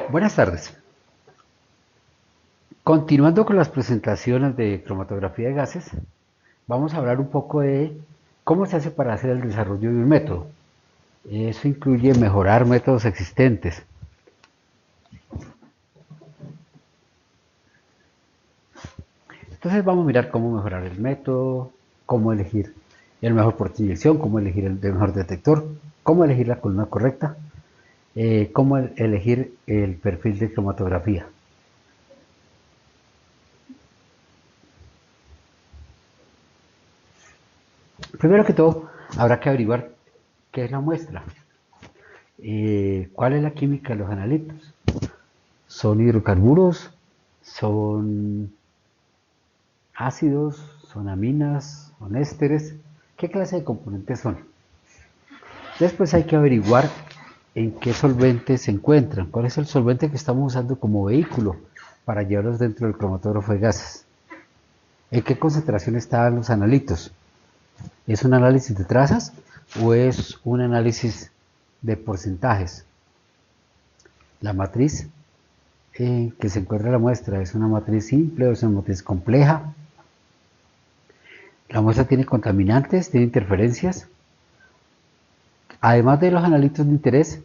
Buenas tardes. Continuando con las presentaciones de cromatografía de gases, vamos a hablar un poco de cómo se hace para hacer el desarrollo de un método. Eso incluye mejorar métodos existentes. Entonces vamos a mirar cómo mejorar el método, cómo elegir el mejor porte de inyección, cómo elegir el mejor detector, cómo elegir la columna correcta, cómo elegir el perfil de cromatografía. Primero que todo, habrá que averiguar qué es la muestra, cuál es la química de los analitos. ¿Son hidrocarburos? ¿Son ácidos? ¿Son aminas? ¿Son ésteres? ¿Qué clase de componentes son? Después hay que averiguar en qué solvente se encuentran, cuál es el solvente que estamos usando como vehículo para llevarlos dentro del cromatógrafo de gases. ¿En qué concentración están los analitos? ¿Es un análisis de trazas o es un análisis de porcentajes? La matriz que se encuentra en la muestra es una matriz simple o es una matriz compleja. La muestra tiene contaminantes, tiene interferencias. Además de los analitos de interés,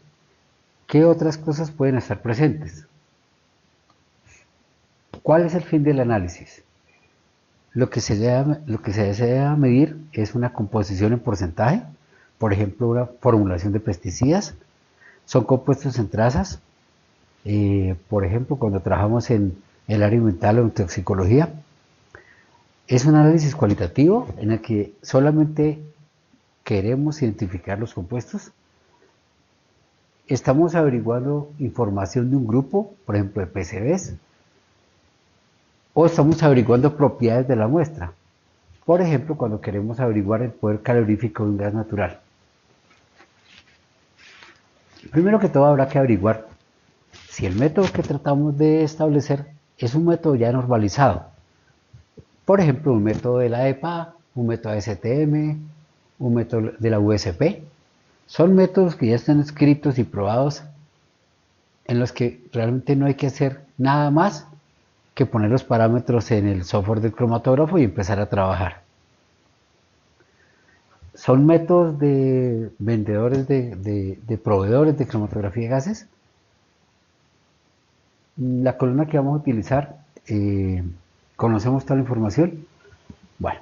¿qué otras cosas pueden estar presentes? ¿Cuál es el fin del análisis? Lo que se desea medir es una composición en porcentaje, por ejemplo, una formulación de pesticidas. Son compuestos en trazas, por ejemplo, cuando trabajamos en el área ambiental o en toxicología. Es un análisis cualitativo en el que solamente queremos identificar los compuestos. Estamos averiguando información de un grupo, por ejemplo, de PCBs, o estamos averiguando propiedades de la muestra. Por ejemplo, cuando queremos averiguar el poder calorífico de un gas natural. Primero que todo habrá que averiguar si el método que tratamos de establecer es un método ya normalizado. Por ejemplo, un método de la EPA, un método de STM, un método de la USP. Son métodos que ya están escritos y probados en los que realmente no hay que hacer nada más que poner los parámetros en el software del cromatógrafo y empezar a trabajar. Son métodos de vendedores, de proveedores de cromatografía de gases. La columna que vamos a utilizar, ¿conocemos toda la información? Bueno,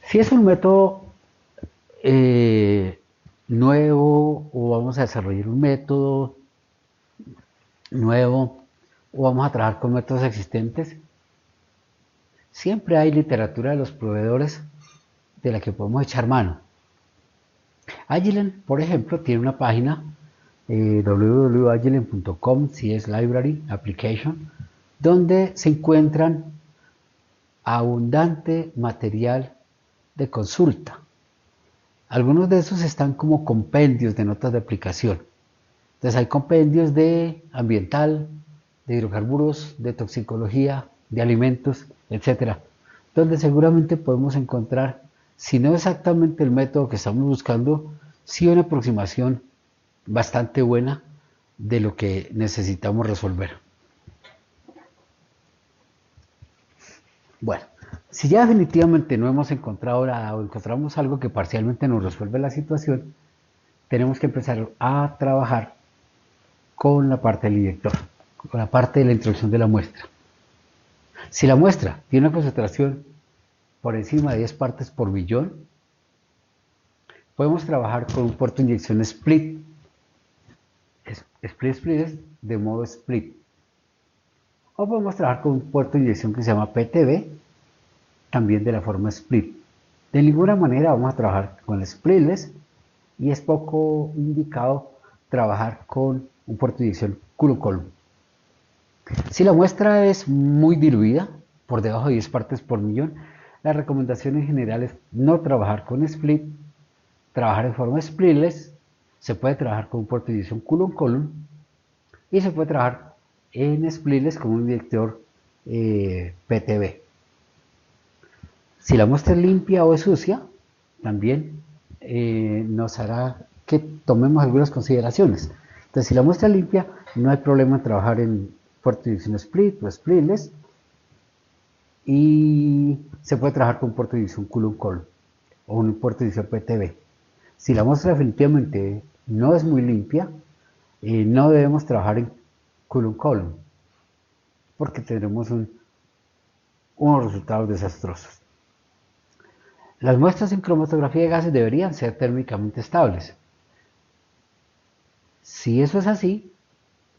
si es un método nuevo o vamos a desarrollar un método nuevo o vamos a trabajar con métodos existentes, siempre hay literatura de los proveedores de la que podemos echar mano. Agilent, por ejemplo, tiene una página www.agilent.com/library application donde se encuentran abundante material de consulta. Algunos de esos están como compendios de notas de aplicación. Entonces hay compendios de ambiental, de hidrocarburos, de toxicología, de alimentos, etcétera, donde seguramente podemos encontrar, si no exactamente el método que estamos buscando, sí una aproximación bastante buena de lo que necesitamos resolver. Bueno, si ya definitivamente no hemos encontrado nada o encontramos algo que parcialmente nos resuelve la situación, tenemos que empezar a trabajar con la parte del inyector, con la parte de la introducción de la muestra. Si la muestra tiene una concentración por encima de 10 partes por millón, podemos trabajar con un puerto de inyección split. Split es de modo split. O podemos trabajar con un puerto de inyección que se llama PTB, también de la forma split. De ninguna manera vamos a trabajar con splitless y es poco indicado trabajar con un puerto de inyección column. Si la muestra es muy diluida, por debajo de 10 partes por millón, la recomendación en general es no trabajar con split, trabajar en forma splitless, se puede trabajar con un puerto de inyección column y se puede trabajar en splitless con un inyector PTB. Si la muestra es limpia o es sucia, también nos hará que tomemos algunas consideraciones. Entonces, si la muestra es limpia, no hay problema en trabajar en puerto de inyección split o splitless, y se puede trabajar con un puerto de inyección Coulomb-Column o un puerto de inyección PTB. Si la muestra definitivamente no es muy limpia, no debemos trabajar en Coulomb-Column porque tendremos unos resultados desastrosos. Las muestras en cromatografía de gases deberían ser térmicamente estables. Si eso es así,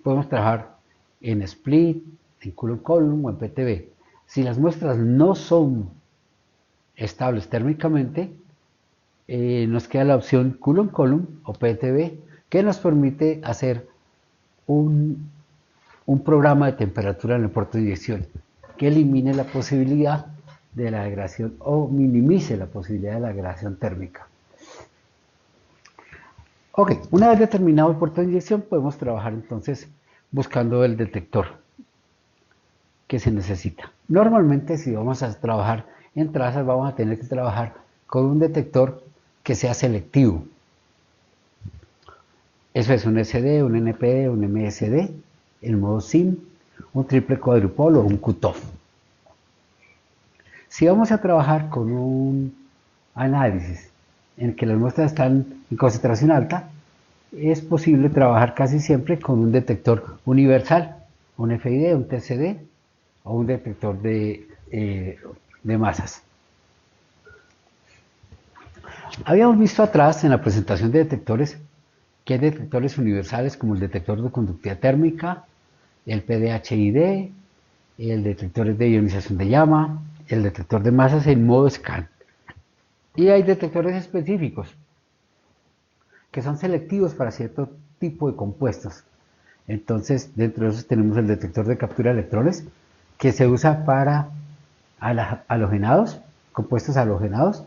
podemos trabajar en split, en Coulomb-Column o en PTB. Si las muestras no son estables térmicamente, nos queda la opción Coulomb-Column o PTB, que nos permite hacer un programa de temperatura en el puerto de inyección que elimine la posibilidad de la degradación o minimice la posibilidad de la degradación térmica. Ok, una vez determinado el puerto de inyección, podemos trabajar entonces buscando el detector que se necesita. Normalmente, si vamos a trabajar en trazas, vamos a tener que trabajar con un detector que sea selectivo. Eso es un SD, un NPD, un MSD, el modo SIM, un triple cuadrupolo o un cutoff. Si vamos a trabajar con un análisis en que las muestras están en concentración alta, es posible trabajar casi siempre con un detector universal, un FID, un TCD o un detector de masas. Habíamos visto atrás en la presentación de detectores que hay detectores universales como el detector de conductividad térmica, el PDHID, el detector de ionización de llama, el detector de masas en modo scan. Y hay detectores específicos que son selectivos para cierto tipo de compuestos. Entonces, dentro de esos tenemos el detector de captura de electrones, que se usa para halogenados, compuestos halogenados,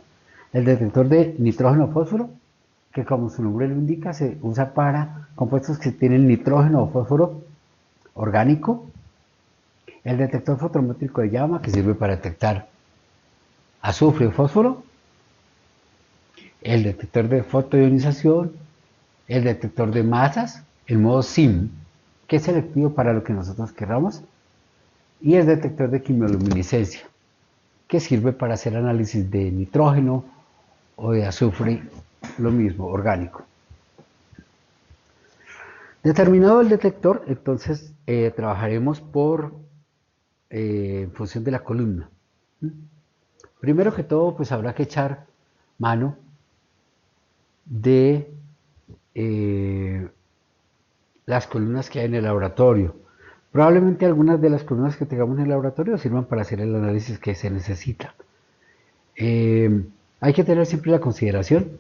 el detector de nitrógeno-fósforo, que como su nombre lo indica, se usa para compuestos que tienen nitrógeno o fósforo orgánico, el detector fotométrico de llama, que sirve para detectar azufre o fósforo, el detector de fotoionización, el detector de masas, el modo SIM, que es selectivo para lo que nosotros queramos, y el detector de quimioluminiscencia, que sirve para hacer análisis de nitrógeno o de azufre, lo mismo, orgánico. Determinado el detector, entonces trabajaremos en función de la columna. Primero que todo, pues habrá que echar mano de las columnas que hay en el laboratorio. Probablemente algunas de las columnas que tengamos en el laboratorio sirvan para hacer el análisis que se necesita. Hay que tener siempre la consideración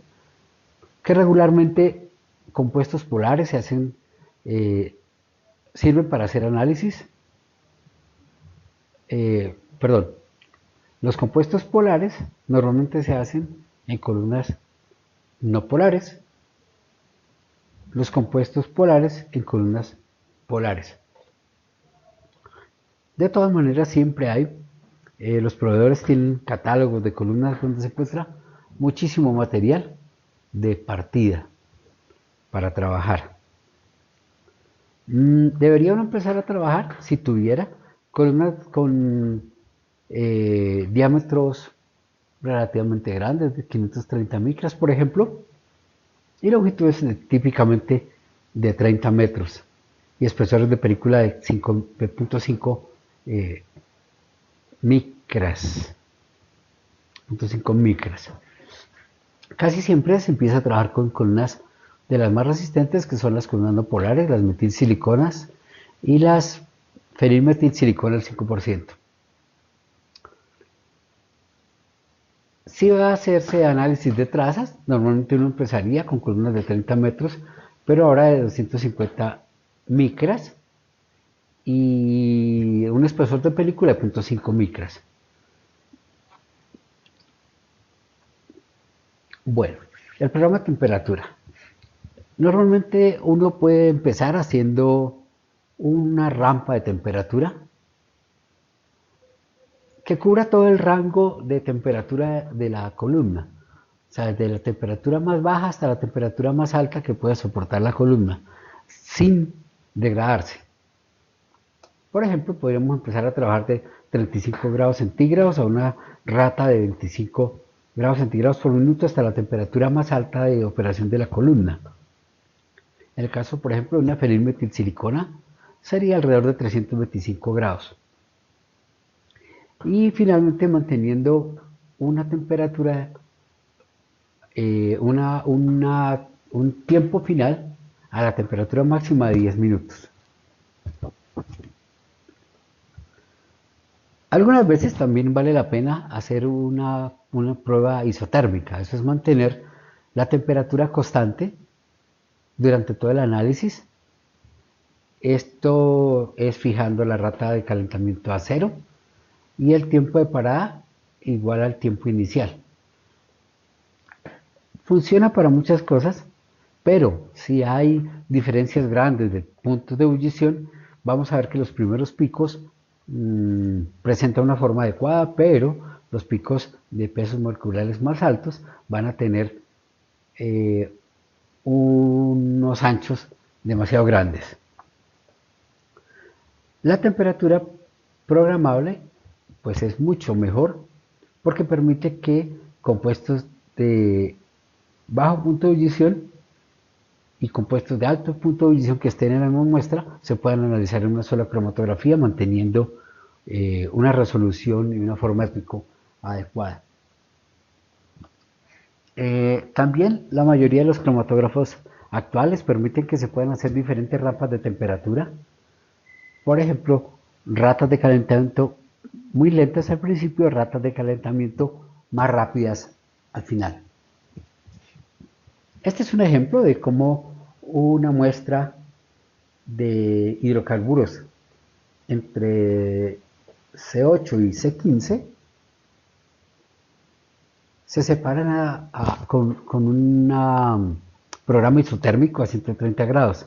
que regularmente compuestos polares se hacen, sirven para hacer análisis. Los compuestos polares normalmente se hacen en columnas no polares, los compuestos polares en columnas polares. De todas maneras, siempre hay, los proveedores tienen catálogos de columnas donde se encuentra muchísimo material de partida para trabajar. ¿Debería uno empezar a trabajar si tuviera columnas con diámetros relativamente grandes, de 530 micras, por ejemplo, y longitudes típicamente de 30 metros, y espesores de película de 0.5 micras, 0.5 micras? Casi siempre se empieza a trabajar con columnas de las más resistentes, que son las columnas no polares, las metilsiliconas y las fenilmetilsilicona al 5%. Si va a hacerse análisis de trazas, normalmente uno empezaría con columnas de 30 metros, pero ahora de 250 micras y un espesor de película de 0.5 micras. Bueno, el programa de temperatura. Normalmente uno puede empezar haciendo una rampa de temperatura que cubra todo el rango de temperatura de la columna, o sea, desde la temperatura más baja hasta la temperatura más alta que pueda soportar la columna, sin degradarse. Por ejemplo, podríamos empezar a trabajar de 35 grados centígrados a una rata de 25 grados centígrados por minuto hasta la temperatura más alta de operación de la columna. En el caso, por ejemplo, de una fenilmetilsilicona sería alrededor de 325 grados. Y finalmente manteniendo una temperatura, un tiempo final a la temperatura máxima de 10 minutos. Algunas veces también vale la pena hacer una prueba isotérmica, eso es mantener la temperatura constante durante todo el análisis. Esto es fijando la rata de calentamiento a 0 y el tiempo de parada igual al tiempo inicial. Funciona para muchas cosas, pero si hay diferencias grandes de puntos de ebullición, vamos a ver que los primeros picos presentan una forma adecuada, pero los picos de pesos moleculares más altos van a tener unos anchos demasiado grandes. La temperatura programable pues es mucho mejor porque permite que compuestos de bajo punto de ebullición y compuestos de alto punto de ebullición que estén en la misma muestra se puedan analizar en una sola cromatografía manteniendo una resolución y una forma de pico adecuada. También la mayoría de los cromatógrafos actuales permiten que se puedan hacer diferentes rampas de temperatura. Por ejemplo, ratas de calentamiento muy lentas al principio, ratas de calentamiento más rápidas al final. Este es un ejemplo de cómo una muestra de hidrocarburos entre C8 y C15 se separan con un programa isotérmico a 130 grados.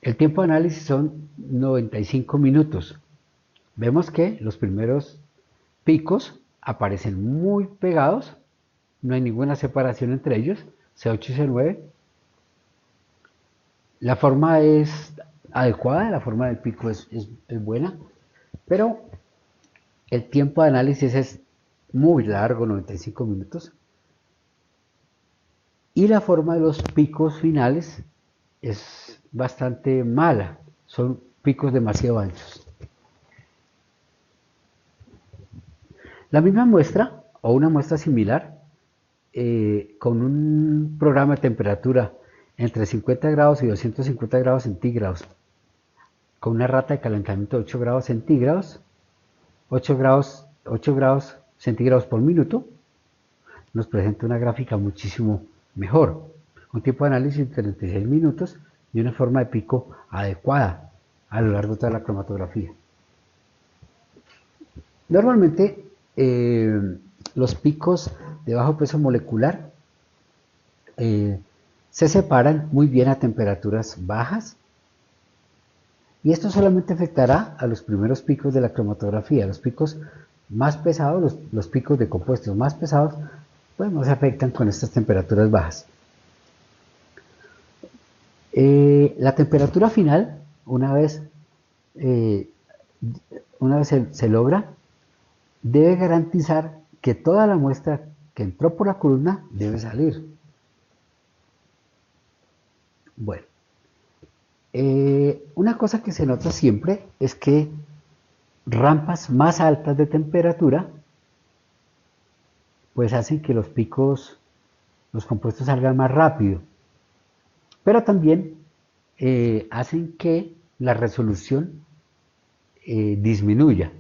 El tiempo de análisis son 95 minutos. Vemos que los primeros picos aparecen muy pegados, no hay ninguna separación entre ellos, C8 y C9. La forma es adecuada, la forma del pico es buena, pero el tiempo de análisis es muy largo, 95 minutos. Y la forma de los picos finales es bastante mala, son picos demasiado anchos. La misma muestra o una muestra similar con un programa de temperatura entre 50 grados y 250 grados centígrados con una rata de calentamiento de 8 grados centígrados, 8 grados centígrados por minuto, nos presenta una gráfica muchísimo mejor. Un tiempo de análisis de 36 minutos y una forma de pico adecuada a lo largo de toda la cromatografía. Normalmente los picos de bajo peso molecular se separan muy bien a temperaturas bajas y esto solamente afectará a los primeros picos de la cromatografía. Los picos más pesados, los picos de compuestos más pesados, pues no se afectan con estas temperaturas bajas. La temperatura final, una vez se logra, debe garantizar que toda la muestra que entró por la columna debe salir. Bueno, una cosa que se nota siempre es que rampas más altas de temperatura pues hacen que los compuestos salgan más rápido, pero también hacen que la resolución disminuya.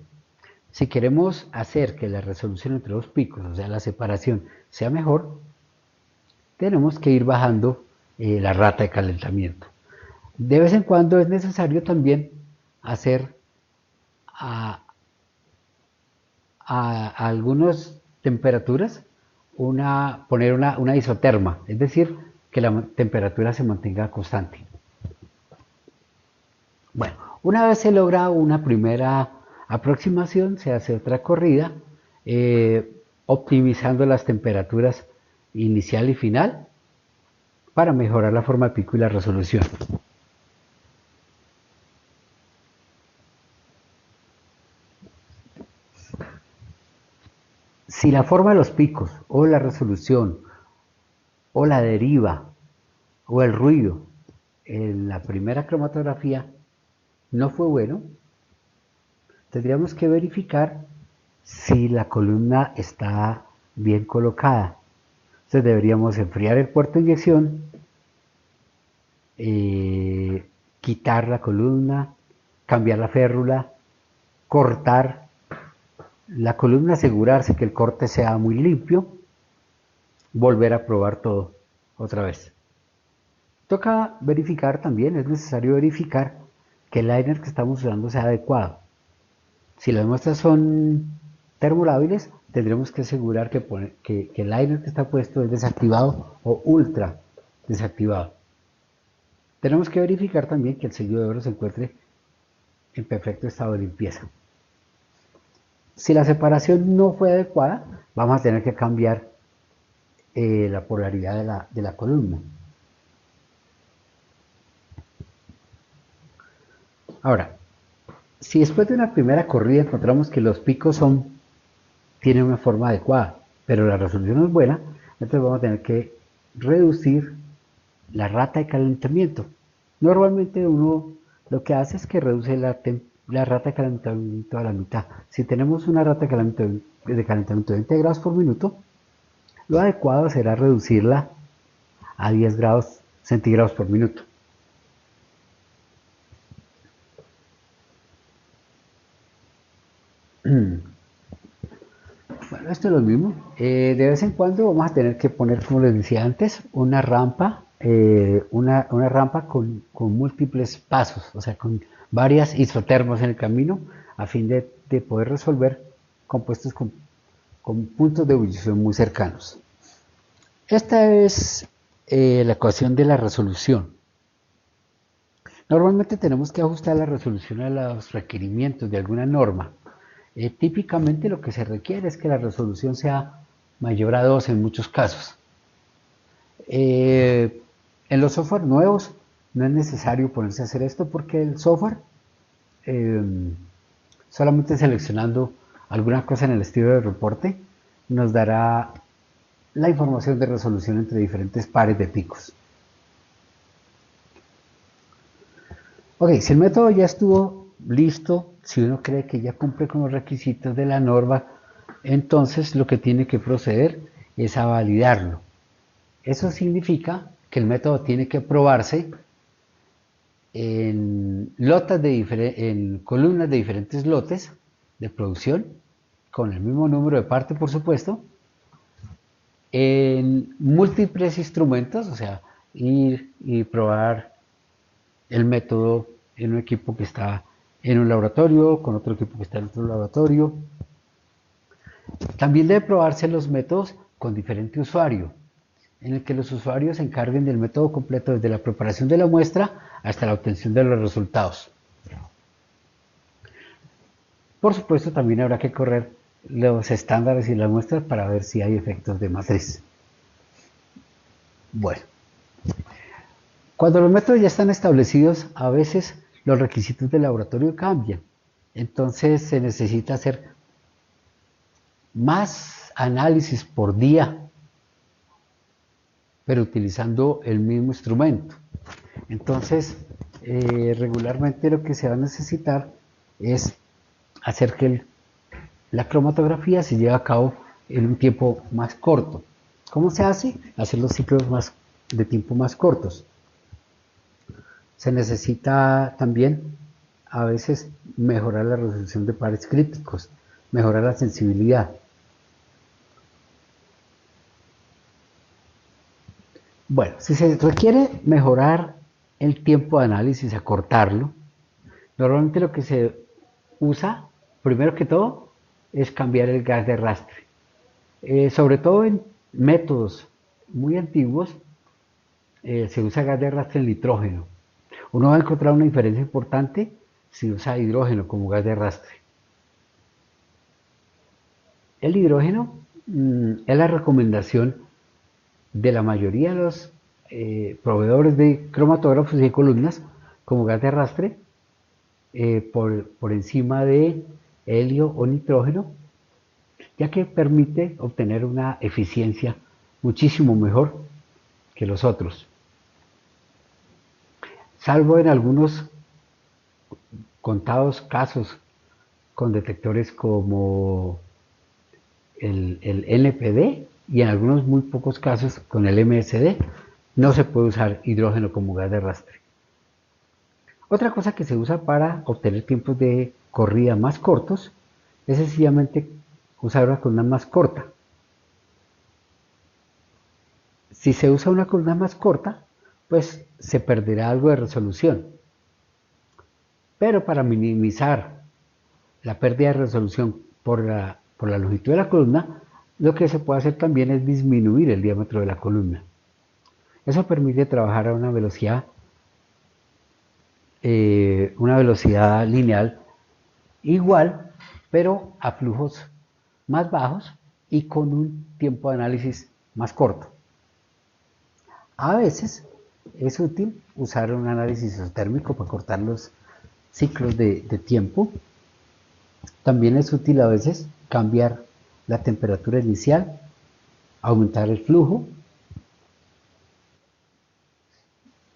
Si queremos hacer que la resolución entre los picos, o sea la separación, sea mejor, tenemos que ir bajando la rata de calentamiento. De vez en cuando es necesario también hacer a algunas temperaturas poner una isoterma, es decir, que la temperatura se mantenga constante. Bueno, una vez se logra una primera aproximación, se hace otra corrida, optimizando las temperaturas inicial y final para mejorar la forma de pico y la resolución. Si la forma de los picos, o la resolución, o la deriva, o el ruido en la primera cromatografía no fue bueno, tendríamos que verificar si la columna está bien colocada. Entonces deberíamos enfriar el puerto de inyección, quitar la columna, cambiar la férrula, cortar la columna, asegurarse que el corte sea muy limpio, volver a probar todo otra vez. Toca verificar también, es necesario verificar que el liner que estamos usando sea adecuado. Si las muestras son termolábiles, tendremos que asegurar que el liner que está puesto es desactivado o ultra desactivado. Tenemos que verificar también que el sello de oro se encuentre en perfecto estado de limpieza. Si la separación no fue adecuada, vamos a tener que cambiar la polaridad de la columna. Ahora, si después de una primera corrida encontramos que los picos tienen una forma adecuada, pero la resolución no es buena, entonces vamos a tener que reducir la rata de calentamiento. Normalmente uno lo que hace es que reduce la rata de calentamiento a la mitad. Si tenemos una rata de calentamiento de 20 grados por minuto, lo adecuado será reducirla a 10 grados centígrados por minuto. Bueno, esto es lo mismo. De vez en cuando vamos a tener que poner, como les decía antes, una rampa, una rampa con múltiples pasos, o sea, con varias isotermos en el camino, a fin de poder resolver compuestos con puntos de ebullición muy cercanos. Esta es la ecuación de la resolución. Normalmente tenemos que ajustar la resolución a los requerimientos de alguna norma. Típicamente lo que se requiere es que la resolución sea mayor a 2 en muchos casos. En los software nuevos no es necesario ponerse a hacer esto porque el software, solamente seleccionando alguna cosa en el estilo de reporte, nos dará la información de resolución entre diferentes pares de picos. Ok, si el método ya estuvo listo, si uno cree que ya cumple con los requisitos de la norma, entonces lo que tiene que proceder es a validarlo. Eso significa que el método tiene que probarse en columnas de diferentes lotes de producción, con el mismo número de partes, por supuesto, en múltiples instrumentos, o sea, ir y probar el método en un equipo que está en un laboratorio, con otro equipo que está en otro laboratorio. También debe probarse los métodos con diferente usuario, en el que los usuarios se encarguen del método completo desde la preparación de la muestra hasta la obtención de los resultados. Por supuesto, también habrá que correr los estándares y las muestras para ver si hay efectos de matriz. Bueno, cuando los métodos ya están establecidos, a veces los requisitos del laboratorio cambian. Entonces se necesita hacer más análisis por día, pero utilizando el mismo instrumento. Entonces, regularmente lo que se va a necesitar es hacer que la cromatografía se lleve a cabo en un tiempo más corto. ¿Cómo se hace? Hacer los ciclos de tiempo más cortos. Se necesita también a veces mejorar la resolución de pares críticos, mejorar la sensibilidad. Bueno, si se requiere mejorar el tiempo de análisis, acortarlo, normalmente lo que se usa, primero que todo, es cambiar el gas de arrastre. Sobre todo en métodos muy antiguos, se usa gas de arrastre en nitrógeno. Uno va a encontrar una diferencia importante si usa hidrógeno como gas de arrastre. El hidrógeno es la recomendación de la mayoría de los proveedores de cromatógrafos y de columnas como gas de arrastre por encima de helio o nitrógeno, ya que permite obtener una eficiencia muchísimo mejor que los otros. Salvo en algunos contados casos con detectores como el NPD y en algunos muy pocos casos con el MSD, no se puede usar hidrógeno como gas de arrastre. Otra cosa que se usa para obtener tiempos de corrida más cortos es sencillamente usar una columna más corta. Si se usa una columna más corta, pues se perderá algo de resolución. Pero para minimizar la pérdida de resolución por la longitud de la columna, lo que se puede hacer también es disminuir el diámetro de la columna. Eso permite trabajar a una velocidad lineal igual, pero a flujos más bajos y con un tiempo de análisis más corto. A veces es útil usar un análisis isotérmico para cortar los ciclos de tiempo. También es útil a veces cambiar la temperatura inicial, aumentar el flujo.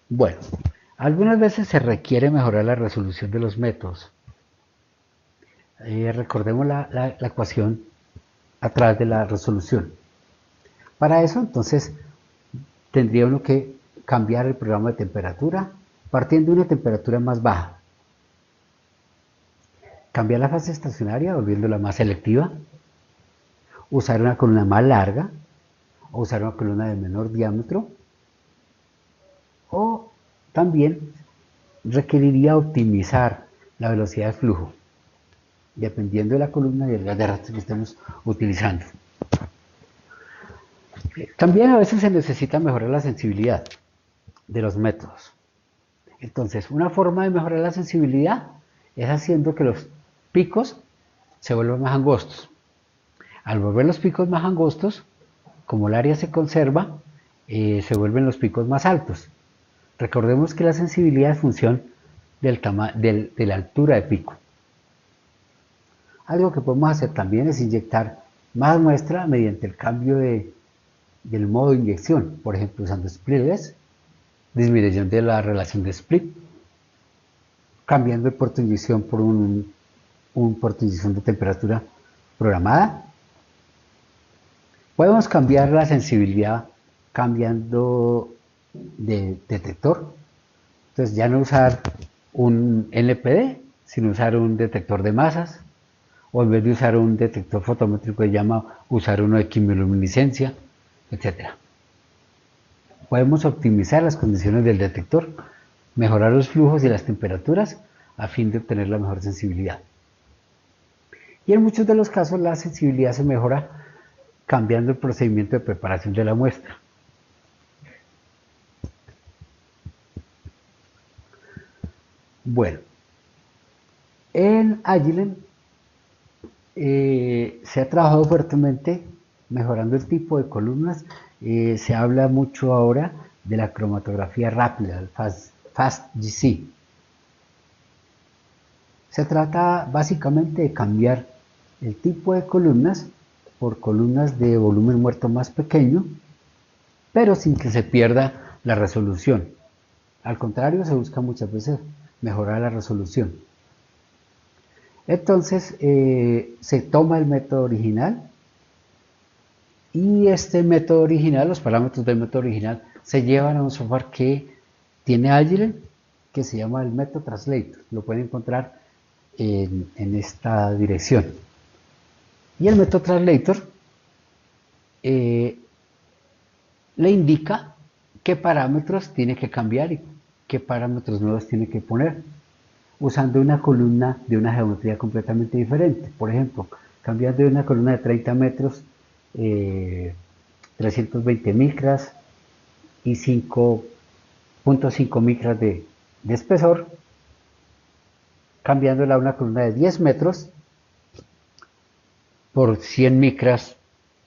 Bueno, algunas veces se requiere mejorar la resolución de los métodos. Recordemos la ecuación atrás de la resolución. Para eso, entonces, tendría uno que cambiar el programa de temperatura partiendo de una temperatura más baja. Cambiar la fase estacionaria volviéndola más selectiva. Usar una columna más larga o usar una columna de menor diámetro. O también requeriría optimizar la velocidad de flujo, dependiendo de la columna y el gas de arrastre que estemos utilizando. También a veces se necesita mejorar la sensibilidad de los métodos. Entonces, una forma de mejorar la sensibilidad es haciendo que los picos se vuelvan más angostos. Al volver los picos más angostos, como el área se conserva, se vuelven los picos más altos. Recordemos que la sensibilidad es función de la altura de pico. Algo que podemos hacer también es inyectar más muestra mediante el cambio del modo de inyección, por ejemplo usando splitless, disminución de la relación de split, cambiando el puerto de inyección por un puerto de inyección de temperatura programada. Podemos cambiar la sensibilidad cambiando de detector, entonces ya no usar un NPD, sino usar un detector de masas, o en vez de usar un detector fotométrico, usar uno de quimioluminiscencia, etc. Podemos optimizar las condiciones del detector, mejorar los flujos y las temperaturas a fin de obtener la mejor sensibilidad. Y en muchos de los casos la sensibilidad se mejora cambiando el procedimiento de preparación de la muestra. Bueno, en Agilent se ha trabajado fuertemente mejorando el tipo de columnas. Se habla mucho ahora de la cromatografía rápida, el FastGC. Se trata básicamente de cambiar el tipo de columnas por columnas de volumen muerto más pequeño, pero sin que se pierda la resolución. Al contrario, se busca muchas veces mejorar la resolución. Entonces se toma el método original y este método original, los parámetros del método original, se llevan a un software que tiene Agilent, que se llama el método Translator. Lo pueden encontrar en esta dirección. Y el método Translator le indica qué parámetros tiene que cambiar y qué parámetros nuevos tiene que poner, usando una columna de una geometría completamente diferente. Por ejemplo, cambiando de una columna de 30 metros, 320 micras y 5.5 micras de espesor, cambiándola a una columna de 10 metros por 100 micras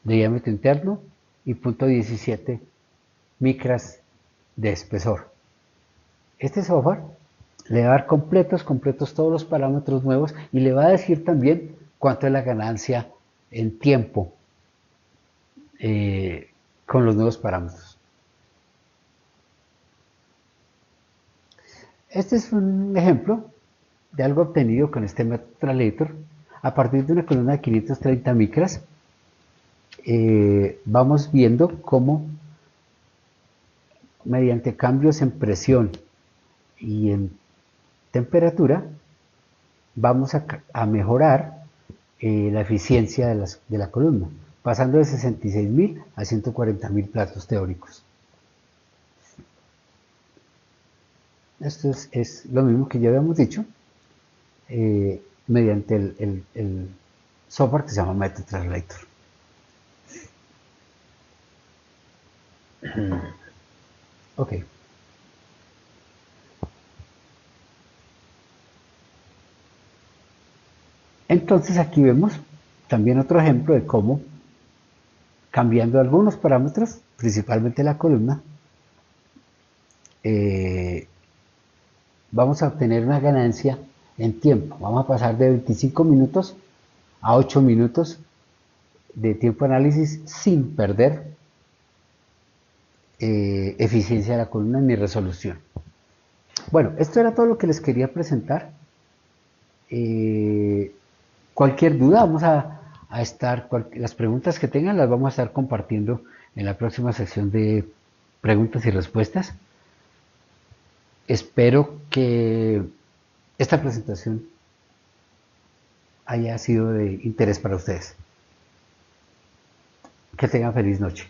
de diámetro interno y 0.17 micras de espesor. Este software le va a dar completos todos los parámetros nuevos y le va a decir también cuánto es la ganancia en tiempo con los nuevos parámetros. Este es un ejemplo de algo obtenido con este MetaTranslator a partir de una columna de 530 micras. Vamos viendo cómo mediante cambios en presión y en temperatura vamos a mejorar la eficiencia de la columna, pasando de 66.000 a 140.000 platos teóricos. Esto es lo mismo que ya habíamos dicho, mediante el software que se llama MetaTranslator. Ok. Entonces aquí vemos también otro ejemplo de cómo, cambiando algunos parámetros, principalmente la columna, vamos a obtener una ganancia en tiempo. Vamos a pasar de 25 minutos a 8 minutos de tiempo de análisis sin perder eficiencia de la columna ni resolución. Bueno, esto era todo lo que les quería presentar. Cualquier duda, vamos a estar, las preguntas que tengan las vamos a estar compartiendo en la próxima sección de preguntas y respuestas. Espero que esta presentación haya sido de interés para ustedes. Que tengan feliz noche.